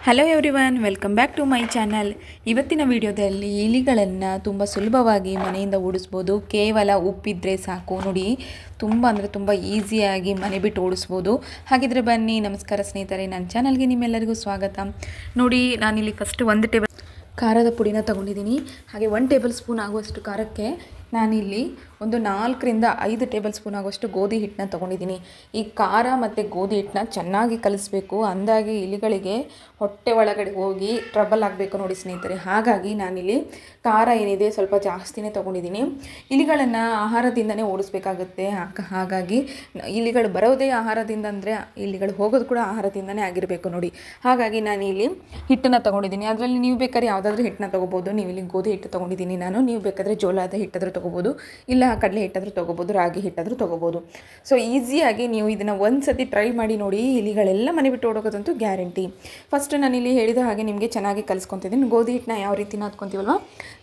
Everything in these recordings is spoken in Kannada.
Hello everyone, welcome back to my channel. ಇವತ್ತಿನ ವಿಡಿಯೋದಲ್ಲಿ ಇಲಿಗಳನ್ನು ತುಂಬ ಸುಲಭವಾಗಿ ಮನೆಯಿಂದ ಓಡಿಸ್ಬೋದು. ಕೇವಲ ಉಪ್ಪಿದ್ರೆ ಸಾಕು. ನೋಡಿ, ತುಂಬ ಅಂದರೆ ತುಂಬ ಈಸಿಯಾಗಿ ಮನೆ ಬಿಟ್ಟು ಓಡಿಸ್ಬೋದು. ಹಾಗಿದ್ರೆ ಬನ್ನಿ. ನಮಸ್ಕಾರ ಸ್ನೇಹಿತರೆ, ನನ್ನ ಚಾನಲ್ಗೆ ನಿಮ್ಮೆಲ್ಲರಿಗೂ ಸ್ವಾಗತ. ನೋಡಿ, ನಾನಿಲ್ಲಿ ಫಸ್ಟ್ 1 ಟೇಬಲ್ ಖಾರದ ಪುಡಿನ ತೊಗೊಂಡಿದ್ದೀನಿ. ಹಾಗೆ 1 ಟೇಬಲ್ ಸ್ಪೂನ್ ಆಗುವಷ್ಟು ಖಾರಕ್ಕೆ ನಾನಿಲ್ಲಿ ಒಂದು 4 ರಿಂದ 5 ಟೇಬಲ್ ಸ್ಪೂನ್ ಆಗುವಷ್ಟು ಗೋಧಿ ಹಿಟ್ಟನ್ನ ತೊಗೊಂಡಿದ್ದೀನಿ. ಈ ಖಾರ ಮತ್ತು ಗೋಧಿ ಹಿಟ್ಟನ್ನ ಚೆನ್ನಾಗಿ ಕಲಿಸ್ಬೇಕು. ಅಂದಾಗಿ ಇಲಿಗಳಿಗೆ ಹೊಟ್ಟೆ ಒಳಗಡೆ ಹೋಗಿ ಟ್ರಬಲ್ ಆಗಬೇಕು ನೋಡಿ ಸ್ನೇಹಿತರೆ. ಹಾಗಾಗಿ ನಾನಿಲ್ಲಿ ಖಾರ ಏನಿದೆ ಸ್ವಲ್ಪ ಜಾಸ್ತಿನೇ ತೊಗೊಂಡಿದ್ದೀನಿ. ಇಲಿಗಳನ್ನು ಆಹಾರದಿಂದನೇ ಓಡಿಸ್ಬೇಕಾಗುತ್ತೆ. ಹಾಗಾಗಿ ಇಲಿಗಳು ಬರೋದೇ ಆಹಾರದಿಂದ, ಅಂದರೆ ಇಲಿಗಳು ಹೋಗೋದು ಕೂಡ ಆಹಾರದಿಂದನೇ ಆಗಿರಬೇಕು ನೋಡಿ. ಹಾಗಾಗಿ ನಾನು ಇಲ್ಲಿ ಹಿಟ್ಟನ್ನು ತೊಗೊಂಡಿದ್ದೀನಿ. ಅದರಲ್ಲಿ ನೀವು ಬೇಕಾದ್ರೆ ಯಾವುದಾದ್ರೂ ಹಿಟ್ಟನ್ನ ತೊಗೋಬೋದು. ನೀವು ಇಲ್ಲಿ ಗೋಧಿ ಹಿಟ್ಟು ತೊಗೊಂಡಿದ್ದೀನಿ ನಾನು. ನೀವು ಬೇಕಾದರೆ ಜೋಳದ ಹಿಟ್ಟಾದರೂ ತೊಗೋಬೋದು, ಇಲ್ಲ ಕಡಲೆ ಹಿಟ್ಟಾದರೂ ತೊಗೋಬೋದು, ರಾಗಿ ಹಿಟ್ಟಾದರೂ ತೊಗೋಬೋದು. ಸೊ ಈಸಿಯಾಗಿ ನೀವು ಇದನ್ನು ಒಂದು ಸತಿ ಟ್ರೈ ಮಾಡಿ ನೋಡಿ. ಇಲಿಗಳೆಲ್ಲ ಮನೆ ಬಿಟ್ಟು ಓಡೋಗೋದಂತೂ ಗ್ಯಾರಂಟಿ. ಫಸ್ಟ್ ನಾನಿಲ್ಲಿ ಹೇಳಿದ ಹಾಗೆ ನಿಮಗೆ ಚೆನ್ನಾಗಿ ಕಲಿಸ್ಕೊತಿದ್ದೀನಿ. ಗೋಧಿ ಹಿಟ್ಟನ್ನ ಯಾವ ರೀತಿ ನಾದ್ಕೊತೀವಲ್ವ,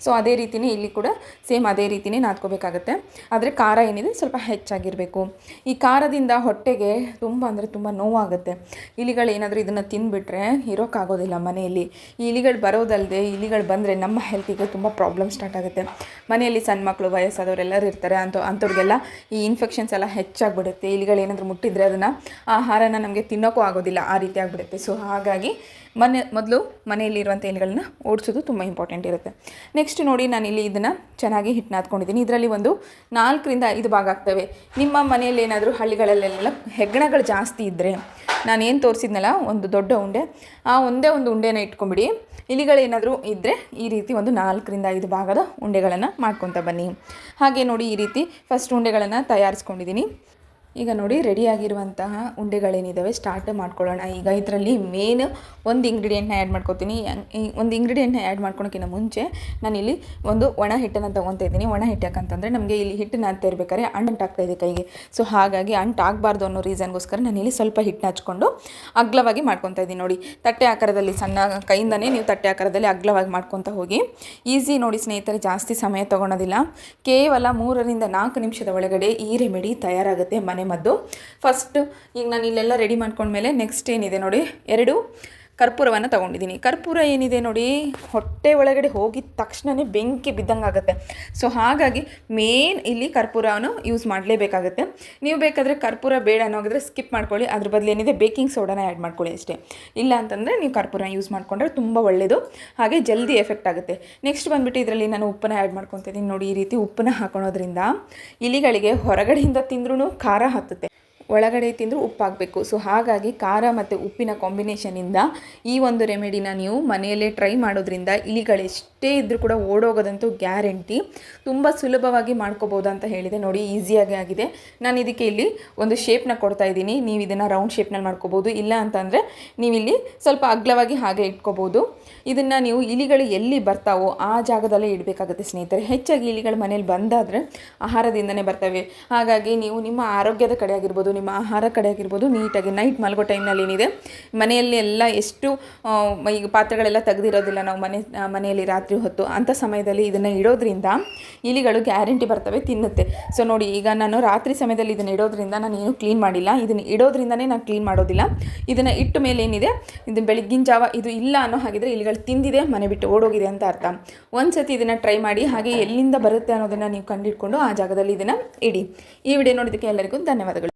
ಸೊ ಅದೇ ರೀತಿಯೇ ಇಲ್ಲಿ ಕೂಡ ಸೇಮ್ ಅದೇ ರೀತಿಯೇ ನಾದ್ಕೋಬೇಕಾಗತ್ತೆ. ಆದರೆ ಖಾರ ಏನಿದೆ ಸ್ವಲ್ಪ ಹೆಚ್ಚಾಗಿರಬೇಕು. ಈ ಖಾರದಿಂದ ಹೊಟ್ಟೆಗೆ ತುಂಬ ಅಂದರೆ ತುಂಬ ನೋವಾಗುತ್ತೆ. ಇಲಿಗಳು ಏನಾದರೂ ಇದನ್ನು ತಿಂದುಬಿಟ್ರೆ ಇರೋಕ್ಕಾಗೋದಿಲ್ಲ ಮನೆಯಲ್ಲಿ. ಈ ಇಲಿಗಳು ಬರೋದಲ್ಲದೆ ಇಲಿಗಳು ಬಂದರೆ ನಮ್ಮ ಹೆಲ್ತಿಗೆ ತುಂಬ ಪ್ರಾಬ್ಲಮ್ ಸ್ಟಾರ್ಟ್ ಆಗುತ್ತೆ. ಮನೆಯಲ್ಲಿ ಸಣ್ಣ ಮಕ್ಕಳು, ವಯಸ್ಸಾದವರೆಲ್ಲರೂ ಇರ್ತಾರೆ. ಅಂಥವ್ರಿಗೆಲ್ಲ ಈ ಇನ್ಫೆಕ್ಷನ್ಸ್ ಎಲ್ಲ ಹೆಚ್ಚಾಗಿಬಿಡುತ್ತೆ. ಇಲಿಗಳು ಏನಾದರೂ ಮುಟ್ಟಿದ್ರೆ ಅದನ್ನು ಆಹಾರನ ನಮಗೆ ತಿನ್ನೋಕ್ಕೂ ಆಗೋದಿಲ್ಲ, ಆ ರೀತಿ ಆಗಿಬಿಡುತ್ತೆ. ಸೊ ಹಾಗಾಗಿ ಮೊದಲು ಮನೆಯಲ್ಲಿರುವಂಥ ಇಲಿಗಳನ್ನ ಓಡಿಸೋದು ತುಂಬ ಇಂಪಾರ್ಟೆಂಟ್ ಇರುತ್ತೆ. ನೆಕ್ಸ್ಟ್ ನೋಡಿ, ನಾನಿಲ್ಲಿ ಇದನ್ನು ಚೆನ್ನಾಗಿ ಹಿಟ್ಟು ನಾದ್ಕೊಂಡಿದ್ದೀನಿ. ಇದರಲ್ಲಿ ಒಂದು 4 ರಿಂದ 5 ಭಾಗ ಆಗ್ತವೆ. ನಿಮ್ಮ ಮನೆಯಲ್ಲಿ ಏನಾದರೂ ಹಳ್ಳಿಗಳಲ್ಲೆಲ್ಲ ಹೆಗ್ಗಣಗಳು ಜಾಸ್ತಿ ಇದ್ದರೆ, ನಾನೇನು ತೋರಿಸಿದ್ನಲ್ಲ ಒಂದು ದೊಡ್ಡ ಉಂಡೆ, ಆ ಒಂದೇ ಒಂದು ಉಂಡೆನ ಇಟ್ಕೊಂಬಿಡಿ. ಇಲಿಗಳೇನಾದರೂ ಇದ್ದರೆ ಈ ರೀತಿ ಒಂದು 4 ರಿಂದ 5 ಭಾಗದ ಉಂಡೆಗಳನ್ನು ಮಾಡ್ಕೊತ ಬನ್ನಿ. ಹಾಗೆ ನೋಡಿ, ಈ ರೀತಿ ಫಸ್ಟ್ ಉಂಡೆಗಳನ್ನು ತಯಾರಿಸ್ಕೊಂಡಿದ್ದೀನಿ. ಈಗ ನೋಡಿ, ರೆಡಿಯಾಗಿರುವಂತಹ ಉಂಡೆಗಳೇನಿದ್ದಾವೆ ಸ್ಟಾರ್ಟ್ ಮಾಡ್ಕೊಳ್ಳೋಣ. ಈಗ ಇದರಲ್ಲಿ ಮೇನ್ ಒಂದು ಇಂಗ್ರೀಡಿಯೆಂಟ್ನ ಆ್ಯಡ್ ಮಾಡ್ಕೊತೀನಿ. ಒಂದು ಇಂಗ್ರೀಡಿಯೆಂಟ್ನ ಆ್ಯಡ್ ಮಾಡ್ಕೊಳೋಕ್ಕಿಂತ ಮುಂಚೆ ನಾನಿಲ್ಲಿ ಒಂದು ಒಣ ಹಿಟ್ಟನ್ನು ತೊಗೊತಾ ಇದ್ದೀನಿ. ಒಣ ಹಿಟ್ಟು ಯಾಕಂತಂದರೆ ನಮಗೆ ಇಲ್ಲಿ ಹಿಟ್ಟು ನಾದ್ತಾ ಇರಬೇಕಾದ್ರೆ ಅಂಟಾಗ್ತಾಯಿದೆ ಕೈಗೆ. ಸೊ ಹಾಗಾಗಿ ಅಂಟಾಗಬಾರ್ದು ಅನ್ನೋ ರೀಸನ್ಗೋಸ್ಕರ ನಾನಿಲ್ಲಿ ಸ್ವಲ್ಪ ಹಿಟ್ಟನ್ನ ಹಚ್ಕೊಂಡು ಅಗ್ಲವಾಗಿ ಮಾಡ್ಕೊತಾ ಇದ್ದೀನಿ. ನೋಡಿ, ತಟ್ಟೆ ಆಕಾರದಲ್ಲಿ, ಸಣ್ಣ ಕೈಯಿಂದನೇ ನೀವು ತಟ್ಟೆ ಆಕಾರದಲ್ಲಿ ಅಗ್ಲವಾಗಿ ಮಾಡ್ಕೊತಾ ಹೋಗಿ. ಈಸಿ ನೋಡಿ ಸ್ನೇಹಿತರೆ, ಜಾಸ್ತಿ ಸಮಯ ತೊಗೊಳೋದಿಲ್ಲ. ಕೇವಲ 3 ರಿಂದ 4 ನಿಮಿಷದ ಒಳಗಡೆ ಈ ರೆಮಿಡಿ ತಯಾರಾಗುತ್ತೆ, ಮನೆ ಮದ್ದು. ಫಸ್ಟ್ ಈಗ ನಾನು ಇಲ್ಲೆಲ್ಲ ರೆಡಿ ಮಾಡ್ಕೊಂಡ್ಮೇಲೆ ನೆಕ್ಸ್ಟ್ ಏನಿದೆ ನೋಡಿ, 2 ಕರ್ಪೂರವನ್ನು ತೊಗೊಂಡಿದ್ದೀನಿ. ಕರ್ಪೂರ ಏನಿದೆ ನೋಡಿ, ಹೊಟ್ಟೆ ಒಳಗಡೆ ಹೋಗಿದ ತಕ್ಷಣವೇ ಬೆಂಕಿ ಬಿದ್ದಂಗೆ ಆಗುತ್ತೆ. ಸೊ ಹಾಗಾಗಿ ಮೇನ್ ಇಲ್ಲಿ ಕರ್ಪೂರವನ್ನು ಯೂಸ್ ಮಾಡಲೇಬೇಕಾಗುತ್ತೆ. ನೀವು ಬೇಕಾದರೆ ಕರ್ಪೂರ ಬೇಡ ಅನ್ನೋಗಿದ್ರೆ ಸ್ಕಿಪ್ ಮಾಡ್ಕೊಳ್ಳಿ. ಅದ್ರ ಬದಲು ಏನಿದೆ ಬೇಕಿಂಗ್ ಸೋಡಾನ ಆ್ಯಡ್ ಮಾಡ್ಕೊಳ್ಳಿ ಅಷ್ಟೇ. ಇಲ್ಲ ಅಂತಂದರೆ ನೀವು ಕರ್ಪೂರ ಯೂಸ್ ಮಾಡಿಕೊಂಡ್ರೆ ತುಂಬ ಒಳ್ಳೆಯದು, ಹಾಗೆ ಜಲ್ದಿ ಎಫೆಕ್ಟ್ ಆಗುತ್ತೆ. ನೆಕ್ಸ್ಟ್ ಬಂದುಬಿಟ್ಟು ಇದರಲ್ಲಿ ನಾನು ಉಪ್ಪನ್ನ ಆ್ಯಡ್ ಮಾಡ್ಕೊತಿದ್ದೀನಿ. ನೋಡಿ, ಈ ರೀತಿ ಉಪ್ಪನ್ನ ಹಾಕೊಳ್ಳೋದ್ರಿಂದ ಇಲಿಗಳಿಗೆ ಹೊರಗಡೆಯಿಂದ ತಿಂದ್ರೂ ಖಾರ ಹತ್ತುತ್ತೆ, ಒಳಗಡೆ ತಿಂದರೂ ಉಪ್ಪಾಗಬೇಕು. ಸೊ ಹಾಗಾಗಿ ಖಾರ ಮತ್ತು ಉಪ್ಪಿನ ಕಾಂಬಿನೇಷನಿಂದ ಈ ಒಂದು ರೆಮಿಡಿನ ನೀವು ಮನೆಯಲ್ಲೇ ಟ್ರೈ ಮಾಡೋದ್ರಿಂದ ಇಲಿಗಳೆಷ್ಟೇ ಇದ್ದರೂ ಕೂಡ ಓಡೋಗೋದಂತೂ ಗ್ಯಾರಂಟಿ. ತುಂಬ ಸುಲಭವಾಗಿ ಮಾಡ್ಕೋಬೋದು ಅಂತ ಹೇಳಿದೆ. ನೋಡಿ, ಈಸಿಯಾಗಿ ಆಗಿದೆ. ನಾನು ಇದಕ್ಕೆ ಇಲ್ಲಿ ಒಂದು ಶೇಪ್ನ ಕೊಡ್ತಾ ಇದ್ದೀನಿ. ನೀವು ಇದನ್ನು ರೌಂಡ್ ಶೇಪ್ನಲ್ಲಿ ಮಾಡ್ಕೋಬೋದು, ಇಲ್ಲ ಅಂತಂದರೆ ನೀವಿಲ್ಲಿ ಸ್ವಲ್ಪ ಅಗ್ಲವಾಗಿ ಹಾಗೆ ಇಟ್ಕೋಬೋದು. ಇದನ್ನು ನೀವು ಇಲಿಗಳು ಎಲ್ಲಿ ಬರ್ತಾವೋ ಆ ಜಾಗದಲ್ಲೇ ಇಡಬೇಕಾಗುತ್ತೆ ಸ್ನೇಹಿತರೆ. ಹೆಚ್ಚಾಗಿ ಇಲಿಗಳು ಮನೇಲಿ ಬಂದಾದರೆ ಆಹಾರದಿಂದನೇ ಬರ್ತವೆ. ಹಾಗಾಗಿ ನೀವು ನಿಮ್ಮ ಆರೋಗ್ಯದ ಕಡೆ ಆಗಿರ್ಬೋದು, ನಿಮ್ಮ ಆಹಾರ ಕಡೆ ಆಗಿರ್ಬೋದು, ನೀಟಾಗಿ ನೈಟ್ ಮಲಗೋ ಟೈಮ್ನಲ್ಲಿ ಏನಿದೆ ಮನೆಯಲ್ಲಿ ಎಲ್ಲ ಎಷ್ಟು ಈಗ ಪಾತ್ರೆಗಳೆಲ್ಲ ತೆಗೆದಿರೋದಿಲ್ಲ ನಾವು ಮನೆಯಲ್ಲಿ ರಾತ್ರಿ ಹೊತ್ತು, ಅಂಥ ಸಮಯದಲ್ಲಿ ಇದನ್ನು ಇಡೋದ್ರಿಂದ ಇಲಿಗಳು ಗ್ಯಾರಂಟಿ ಬರ್ತವೆ, ತಿನ್ನುತ್ತೆ. ಸೊ ನೋಡಿ, ಈಗ ನಾನು ರಾತ್ರಿ ಸಮಯದಲ್ಲಿ ಇದನ್ನು ಇಡೋದ್ರಿಂದ ನಾನು ಏನು ಕ್ಲೀನ್ ಮಾಡಿಲ್ಲ. ಇದನ್ನು ಇಡೋದ್ರಿಂದನೇ ನಾನು ಕ್ಲೀನ್ ಮಾಡೋದಿಲ್ಲ. ಇದನ್ನು ಇಟ್ಟ ಮೇಲೆ ಏನಿದೆ, ಇದು ಬೆಳಗ್ಗಿನ ಜಾವ ಇದು ಇಲ್ಲ ಅನ್ನೋ ಹಾಗಿದ್ರೆ ಇಲಿಗಳು ತಿಂದಿದೆ, ಮನೆ ಬಿಟ್ಟು ಓಡೋಗಿದೆ ಅಂತ ಅರ್ಥ. ಒಂದು ಸತಿ ಇದನ್ನು ಟ್ರೈ ಮಾಡಿ. ಹಾಗೆ ಎಲ್ಲಿಂದ ಬರುತ್ತೆ ಅನ್ನೋದನ್ನು ನೀವು ಕಂಡುಹಿಡ್ಕೊಂಡು ಆ ಜಾಗದಲ್ಲಿ ಇದನ್ನು ಇಡಿ. ಈ ವಿಡಿಯೋ ನೋಡೋದಕ್ಕೆ ಎಲ್ಲರಿಗೂ ಧನ್ಯವಾದಗಳು.